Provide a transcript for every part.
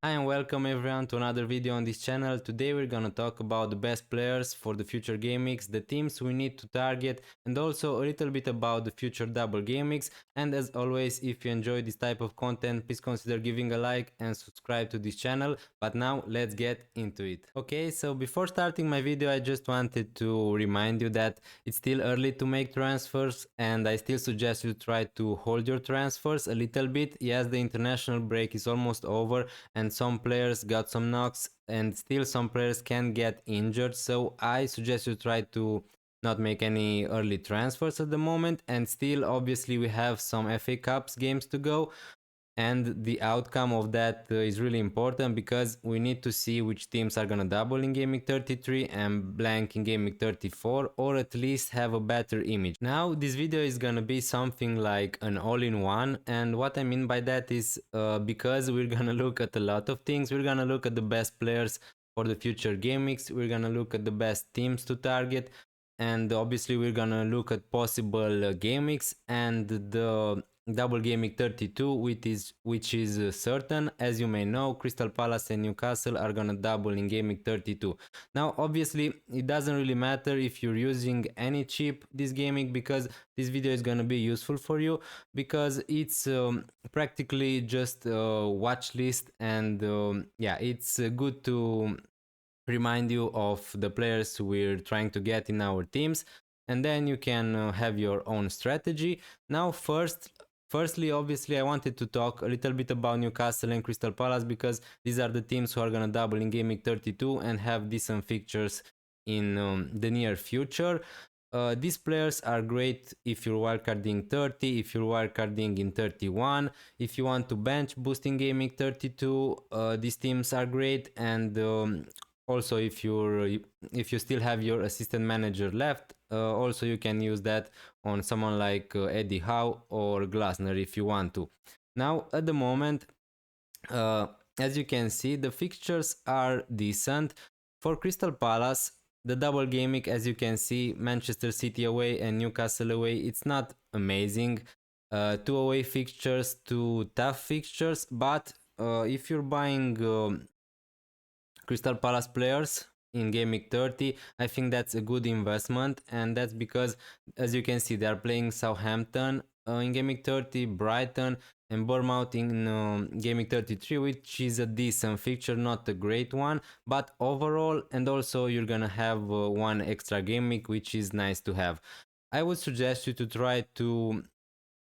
Hi and welcome everyone to another video on this channel. Today we're gonna talk about the best players for the future game weeks, the teams we need to target, and also a little bit about the future double game weeks. And as always, if you enjoy this type of content, please consider giving a like and subscribe to this channel. But now let's get into it. Okay, so before starting my video, I just wanted to remind you that it's still early to make transfers, and I still suggest you try to hold your transfers a little bit. Yes, the international break is almost over and some players got some knocks and still some players can get injured, so I suggest you try to not make any early transfers at the moment. And still obviously we have some FA Cups games to go, and the outcome of that is really important because we need to see which teams are gonna double in Game Week 33 and blank in Game Week 34, or at least have a better image. Now this video is gonna be something like an all-in-one, and what I mean by that is because we're gonna look at a lot of things. We're gonna look at the best players for the future game weeks, we're gonna look at the best teams to target, and obviously we're gonna look at possible game weeks and the double game week 32, which is certain. As you may know, Crystal Palace and Newcastle are gonna double in game week 32. Now obviously it doesn't really matter if you're using any chip this game week, because this video is gonna be useful for you, because it's practically just a watch list, and yeah, it's good to remind you of the players we're trying to get in our teams, and then you can have your own strategy. Now firstly, obviously I wanted to talk a little bit about Newcastle and Crystal Palace, because these are the teams who are gonna double in Game Week 32 and have decent fixtures in the near future. These players are great if you're wildcarding 30, if you're wildcarding in 31, if you want to bench boosting Game Week 32, these teams are great. And also if you still have your assistant manager left, also you can use that on someone like Eddie Howe or Glasner if you want to. Now at the moment, uh, as you can see, the fixtures are decent. For Crystal Palace, the double game week, as you can see, Manchester City away and Newcastle away, it's not amazing. Two away fixtures, two tough fixtures, but if you're buying Crystal Palace players in Game Week 30, I think that's a good investment, and that's because, as you can see, they are playing Southampton in Game Week 30, Brighton, and Bournemouth in Game Week 33, which is a decent fixture, not a great one, but overall, and also you're gonna have one extra game week, which is nice to have. I would suggest you to try to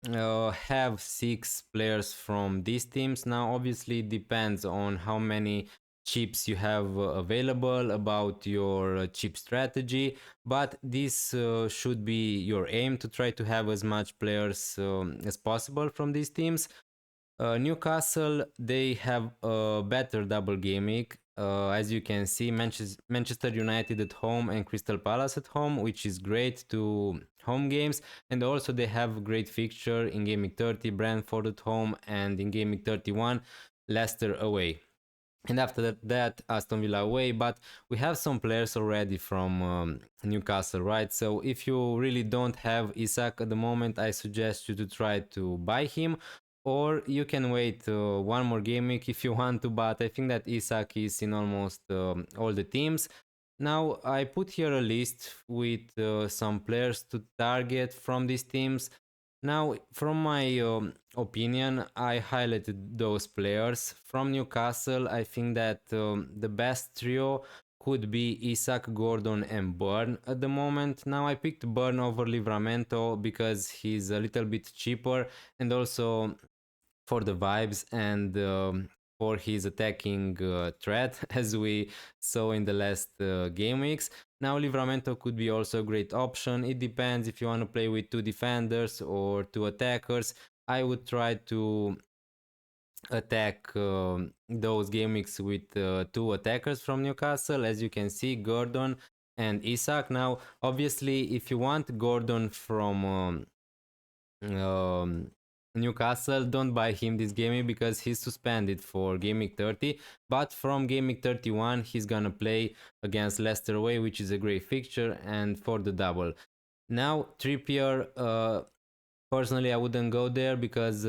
have 6 players from these teams. Now obviously it depends on how many chips you have available, about your chip strategy, but this should be your aim, to try to have as much players as possible from these teams. Newcastle, they have a better double game week. As you can see, Manchester United at home and Crystal Palace at home, which is great to home games. And also they have a great fixture in Game Week 30, Brentford at home, and in Game Week 31, Leicester away. And after that, Aston Villa away. But we have some players already from Newcastle, right? So if you really don't have Isak at the moment, I suggest you to try to buy him, or you can wait one more game week if you want to. But I think that Isak is in almost all the teams. Now I put here a list with some players to target from these teams. Now, from my opinion, I highlighted those players. From Newcastle, I think that the best trio could be Isak, Gordon, and Burn at the moment. Now, I picked Burn over Livramento because he's a little bit cheaper, and also for the vibes, and for his attacking threat, as we saw in the last game weeks. Now Livramento could be also a great option. It depends if you want to play with 2 defenders or 2 attackers. I would try to attack those game weeks with 2 attackers from Newcastle, as you can see, Gordon and Isak. Now obviously if you want Gordon from Newcastle, don't buy him this game week because he's suspended for game week 30. But from game week 31, he's gonna play against Leicester away, which is a great fixture, and for the double. Now Trippier, personally, I wouldn't go there because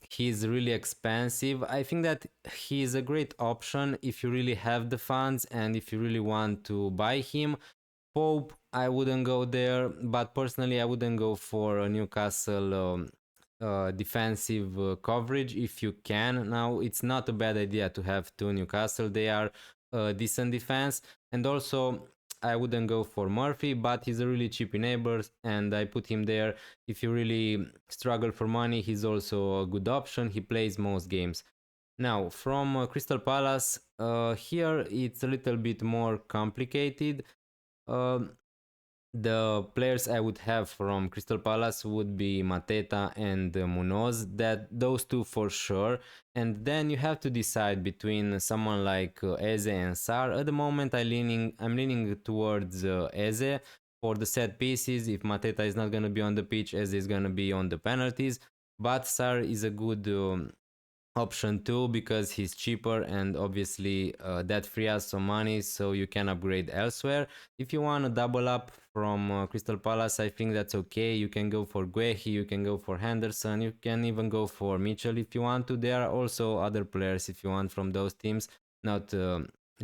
he's really expensive. I think that he is a great option if you really have the funds and if you really want to buy him. Pope, I wouldn't go there, but personally, I wouldn't go for a Newcastle defensive coverage if you can. Now, it's not a bad idea to have two Newcastle. They are decent defense, and also I wouldn't go for Murphy, but he's a really cheap enabler, and I put him there. If you really struggle for money, he's also a good option. He plays most games. Now, from Crystal Palace, here it's a little bit more complicated. Um the players I would have from Crystal Palace would be Mateta and Munoz. That those two for sure. And then you have to decide between someone like Eze and Sar. At the moment, I'm leaning towards Eze for the set pieces. If Mateta is not gonna be on the pitch, Eze is gonna be on the penalties. But Sar is a good option too because he's cheaper and obviously that free us some money so you can upgrade elsewhere. If you want to double up from Crystal Palace, I think that's okay. You can go for Guehi, you can go for Henderson, you can even go for Mitchell if you want to. There are also other players if you want from those teams, not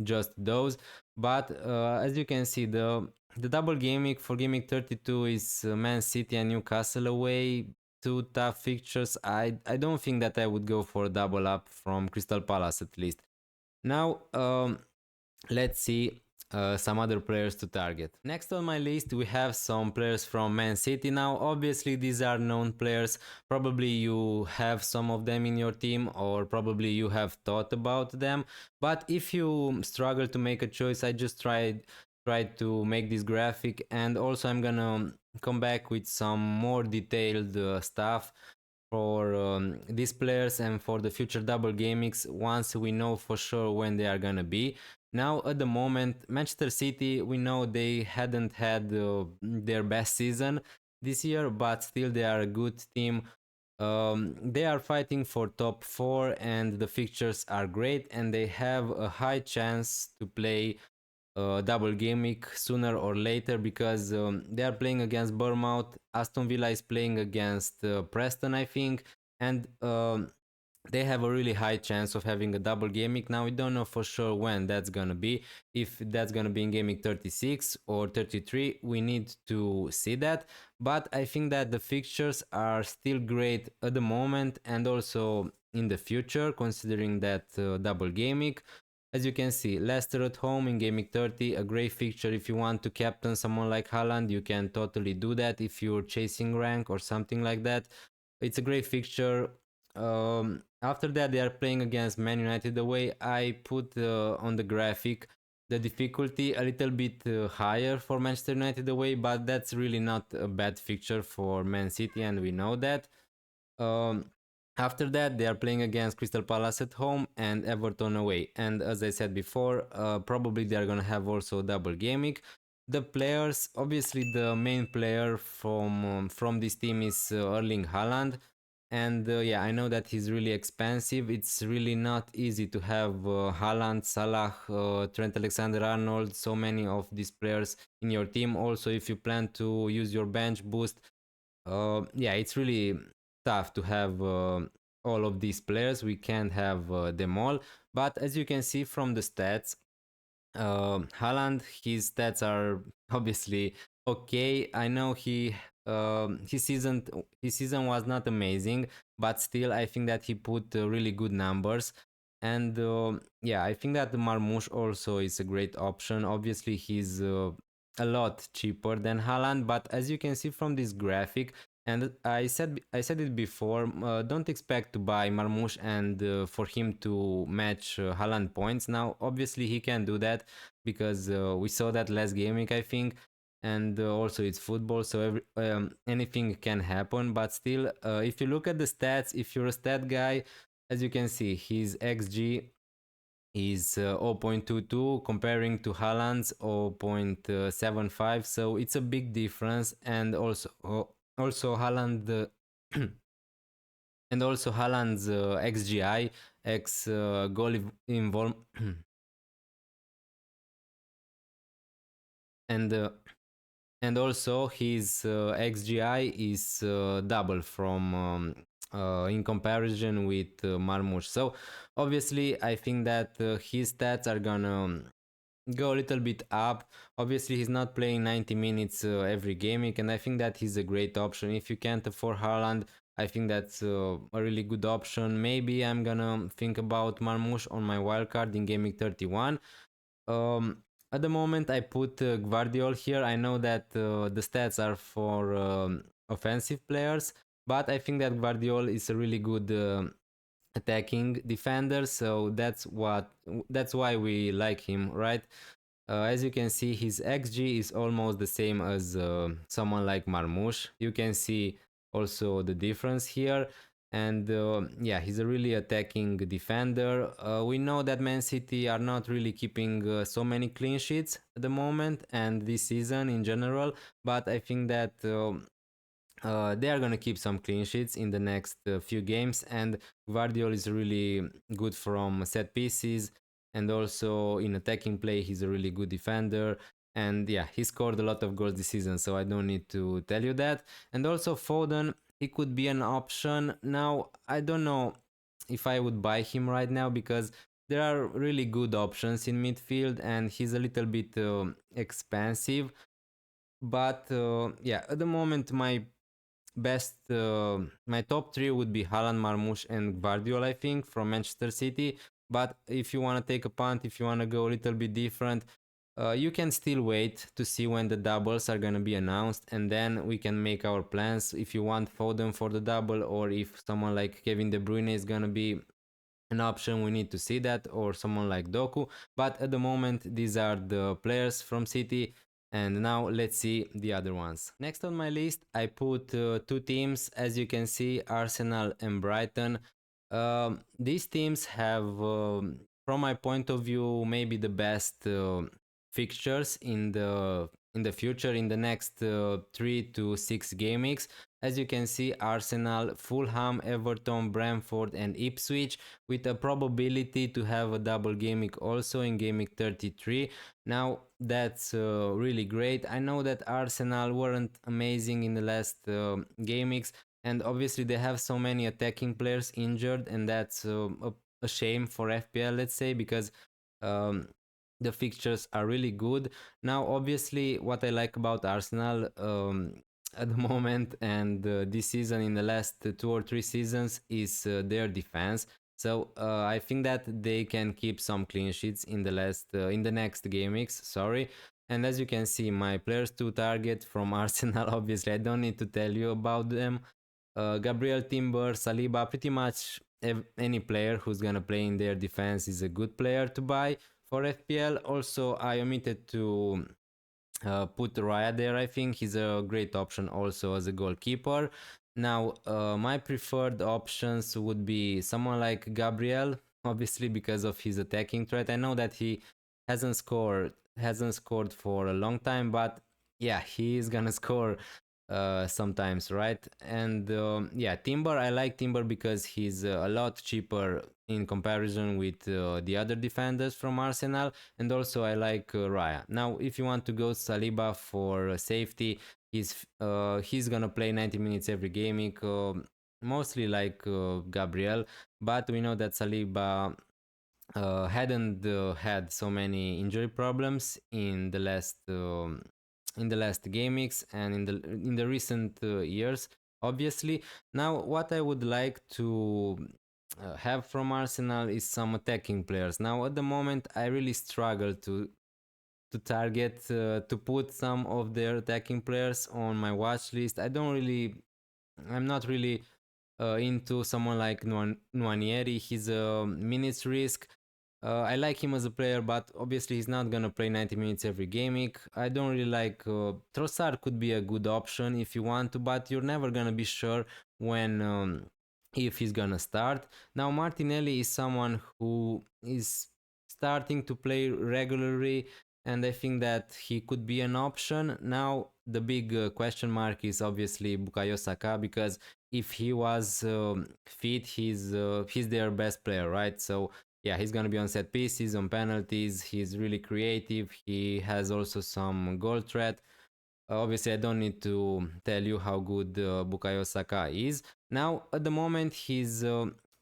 just those. But as you can see, the double game week for game week 32 is Man City and Newcastle away, two tough fixtures. I don't think that I would go for a double up from Crystal Palace at least. Now, let's see some other players to target. Next on my list, we have some players from Man City. Now, obviously, these are known players. Probably you have some of them in your team, or probably you have thought about them. But if you struggle to make a choice, I just tried to make this graphic, and also I'm gonna come back with some more detailed stuff for these players and for the future double gamings once we know for sure when they are gonna be. Now, at the moment, Manchester City, we know they hadn't had their best season this year, but still they are a good team. They are fighting for top four, and the fixtures are great, and they have a high chance to play double game week sooner or later because they are playing against Bournemouth. Aston Villa is playing against Preston, I think, and they have a really high chance of having a double game week. Now we don't know for sure when that's gonna be. If that's gonna be in game week 36 or 33, we need to see that. But I think that the fixtures are still great at the moment and also in the future, considering that double game week. As you can see, Leicester at home in Game Week 30, a great fixture. If you want to captain someone like Haaland, you can totally do that if you're chasing rank or something like that. It's a great fixture. After that, they are playing against Man United away. I put on the graphic the difficulty a little bit higher for Manchester United away, but that's really not a bad fixture for Man City, and we know that. Um, After that, they are playing against Crystal Palace at home and Everton away. And as I said before, probably they are gonna have also double game week. The players, obviously, the main player from this team is Erling Haaland, and yeah, I know that he's really expensive. It's really not easy to have Haaland, Salah, Trent Alexander-Arnold, so many of these players in your team. Also, if you plan to use your bench boost, yeah, it's really tough to have all of these players. We can't have them all. But as you can see from the stats, Haaland, his stats are obviously okay. I know his season was not amazing, but still I think that he put really good numbers. And yeah, I think that Marmoush also is a great option. Obviously, he's a lot cheaper than Haaland, but as you can see from this graphic, and I said it before. Don't expect to buy Marmoush and for him to match Haaland points. Now, obviously, he can do that because we saw that last game week, I think, and also it's football, so anything can happen. But still, if you look at the stats, if you're a stat guy, as you can see, his XG is 0.22 comparing to Haaland's 0.75, so it's a big difference. And also Haaland and also Haaland's XGI x goal involved and and also his XGI is double from in comparison with Marmoush. So obviously, I think that his stats are gonna go a little bit up. Obviously, he's not playing 90 minutes every game week, and I think that he's a great option. If you can't afford Haaland, I think that's a really good option. Maybe I'm gonna think about Marmoush on my wildcard in game week 31. Um, at the moment, I put Guardiol here. I know that the stats are for offensive players, but I think that Guardiol is a really good attacking defender, so that's why we like him, right? As you can see, his xg is almost the same as someone like Marmoush. You can see also the difference here, and yeah, he's a really attacking defender. We know that Man City are not really keeping so many clean sheets at the moment and this season in general, but I think that they are going to keep some clean sheets in the next few games, and Guardiola is really good from set pieces, and also in attacking play he's a really good defender, and yeah, he scored a lot of goals this season, so I don't need to tell you that. And also Foden, he could be an option. Now I don't know if I would buy him right now because there are really good options in midfield and he's a little bit expensive, but yeah, at the moment my top three would be Haaland, Marmoush, and Guardiola, I think, from Manchester City. But if you want to take a punt, if you want to go a little bit different, you can still wait to see when the doubles are going to be announced, and then we can make our plans. If you want Foden for the double, or if someone like Kevin De Bruyne is going to be an option, we need to see that, or someone like Doku. But at the moment, these are the players from City, and now let's see the other ones. Next on my list, I put two teams, as you can see, Arsenal and Brighton. These teams have, from my point of view, maybe the best fixtures in the future, in the next 3 to 6 game weeks. As you can see, Arsenal, Fulham, Everton, Brentford, and Ipswich, with a probability to have a double game week also in game week 33. Now that's really great. I know that Arsenal weren't amazing in the last game weeks, and obviously they have so many attacking players injured, and that's a shame for FPL, let's say, because um, the fixtures are really good. Now, obviously, what I like about Arsenal at the moment and this season, in the last 2 or 3 seasons, is their defense. So I think that they can keep some clean sheets in the next game weeks. Sorry. And as you can see, my players to target from Arsenal, obviously, I don't need to tell you about them. Gabriel, Timber, Saliba, pretty much any player who's gonna play in their defense is a good player to buy for FPL. Also, I omitted to put Raya there. I think he's a great option also as a goalkeeper. Now, my preferred options would be someone like Gabriel, obviously because of his attacking threat. I know that he hasn't scored for a long time, but yeah, he is gonna score sometimes, right? And yeah, Timber, I like Timber because he's a lot cheaper in comparison with the other defenders from Arsenal, and also I like Raya. Now, if you want to go Saliba for safety, he's gonna play 90 minutes every game week, mostly like Gabriel, but we know that Saliba hadn't had so many injury problems in the last game weeks and in the recent years, obviously. Now, what I would like to have from Arsenal is some attacking players. Now, at the moment, I really struggle to target to put some of their attacking players on my watch list. I'm not really into someone like Nwanieri. He's a minutes risk. I like him as a player, but obviously he's not gonna play 90 minutes every game week. I don't really like Trossard. Could be a good option if you want to, but you're never gonna be sure when if he's gonna start. Now Martinelli is someone who is starting to play regularly, and I think that he could be an option. Now the big question mark is obviously Bukayo Saka, because if he was fit, he's their best player, right? So yeah, he's gonna be on set pieces, on penalties. He's really creative. He has also some goal threat. Obviously, I don't need to tell you how good Bukayo Saka is. Now, at the moment, he's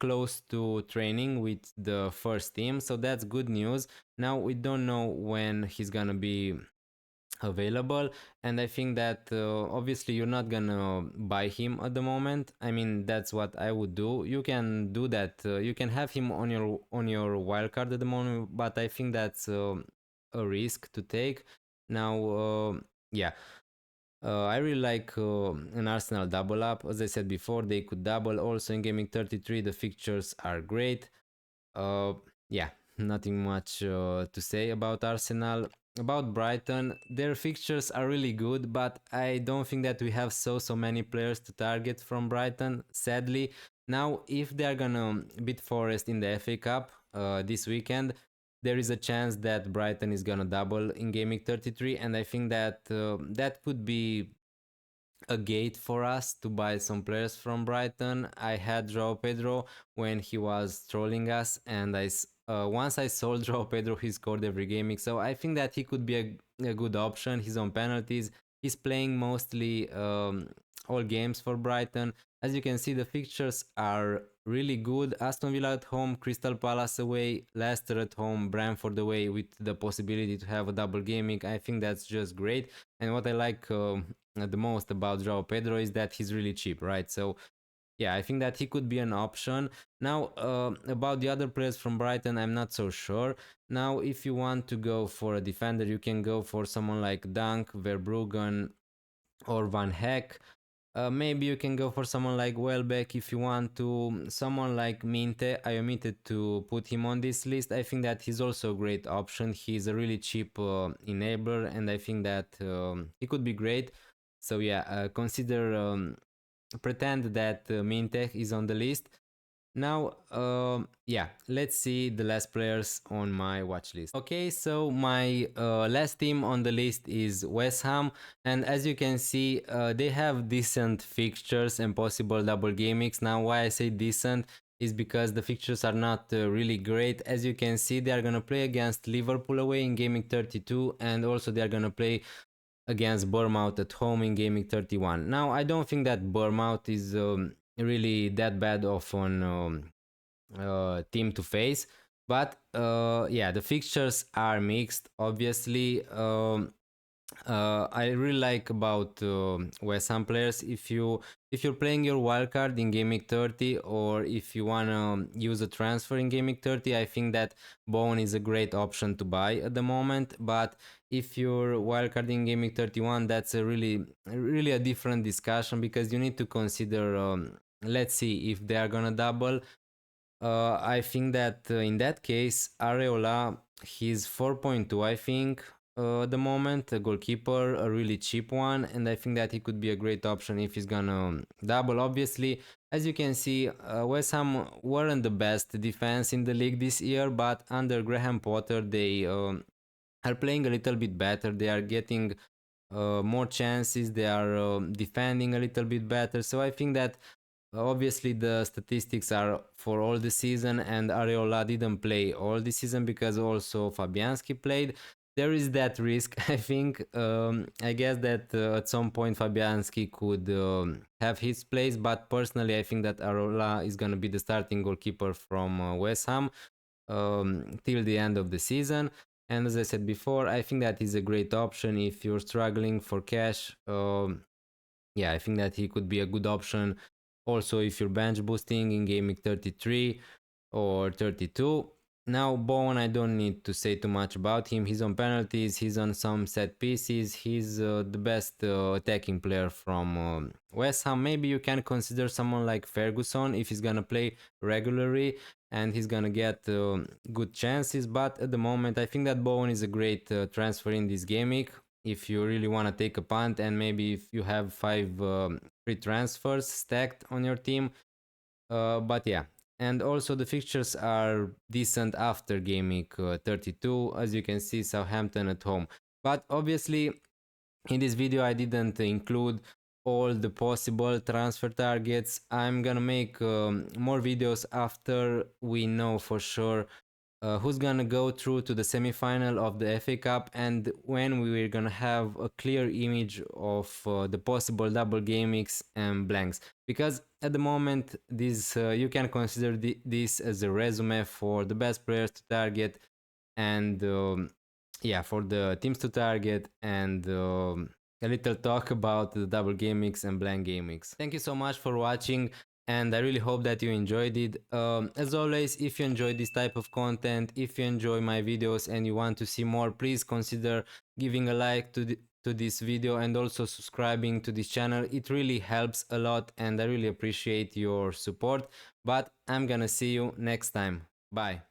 close to training with the first team, so that's good news. Now, we don't know when he's gonna be available, and I think that obviously you're not gonna buy him at the moment. I mean, that's what I would do. You can do that, you can have him on your wildcard at the moment, but I think that's a risk to take. Now, yeah, I really like an Arsenal double up. As I said before, they could double. Also in Gaming 33, the fixtures are great. uh, yeah, nothing much to say about Arsenal. About Brighton, their fixtures are really good, but I don't think that we have so many players to target from Brighton, sadly. Now, if they are gonna beat Forest in the FA Cup this weekend, there is a chance that Brighton is gonna double in Gaming 33, and I think that that could be a gate for us to buy some players from Brighton. I had Joao Pedro when he was trolling us, and once I sold Joao Pedro, he scored every game. So I think that he could be a good option. He's on penalties. He's playing mostly all games for Brighton. As you can see, the fixtures are really good. Aston Villa at home, Crystal Palace away, Leicester at home, Brentford away, with the possibility to have a double gaming. I think that's just great. And what I like the most about Joao Pedro is that he's really cheap, right? So yeah, I think that he could be an option. Now, about the other players from Brighton, I'm not so sure. Now, if you want to go for a defender, you can go for someone like Dunk, Verbruggen, or Van Heck. Maybe you can go for someone like Welbeck if you want to. Someone like Minte, I omitted to put him on this list. I think that he's also a great option. He's a really cheap enabler, and I think that he could be great. So yeah, consider pretend that Minte is on the list. Now, yeah, let's see the last players on my watch list. Okay, so my last team on the list is West Ham, and as you can see, they have decent fixtures and possible double game weeks. Now, why I say decent is because the fixtures are not really great. As you can see, they are gonna play against Liverpool away in Gaming 32, and also they are gonna play against Bournemouth at home in Gaming 31. Now, I don't think that Bournemouth is really that bad of an team to face, but yeah, the fixtures are mixed, obviously. I really like about West Ham players. If you're playing your wildcard in Gaming 30, or if you wanna use a transfer in Gaming 30, I think that Bowen is a great option to buy at the moment. But if you're wildcard in Gaming 31, that's a really a different discussion, because you need to consider. Let's see if they are gonna double. I think that in that case, Areola, he's 4.2, I think, at the moment, a goalkeeper, a really cheap one, and I think that he could be a great option if he's gonna double. Obviously, as you can see, West Ham weren't the best defense in the league this year, but under Graham Potter, they are playing a little bit better. They are getting more chances, they are defending a little bit better. So I think that obviously the statistics are for all the season, and Areola didn't play all the season because also Fabianski played. There is that risk, I think. I guess that at some point Fabianski could have his place, but personally I think that Areola is going to be the starting goalkeeper from West Ham till the end of the season. And as I said before, I think that is a great option if you're struggling for cash. Yeah, I think that he could be a good option. Also, if you're bench boosting in Gaming 33 or 32. Now, Bowen, I don't need to say too much about him. He's on penalties, he's on some set pieces, he's the best attacking player from West Ham. Maybe you can consider someone like Ferguson if he's gonna play regularly and he's gonna get good chances. But at the moment, I think that Bowen is a great transfer in this game week. If you really want to take a punt, and maybe if you have 5 free transfers stacked on your team. But yeah, and also the fixtures are decent after game week 32. As you can see, Southampton at home. But obviously, in this video, I didn't include all the possible transfer targets. I'm gonna make more videos after we know for sure who's gonna go through to the semi-final of the FA Cup, and when we were gonna have a clear image of the possible double game weeks and blanks. Because at the moment, this you can consider this as a resume for the best players to target, and yeah, for the teams to target, and a little talk about the double game weeks and blank game weeks. Thank you so much for watching, and I really hope that you enjoyed it. As always, if you enjoy this type of content, if you enjoy my videos and you want to see more, please consider giving a like to this video and also subscribing to this channel. It really helps a lot, and I really appreciate your support. But I'm gonna see you next time. Bye.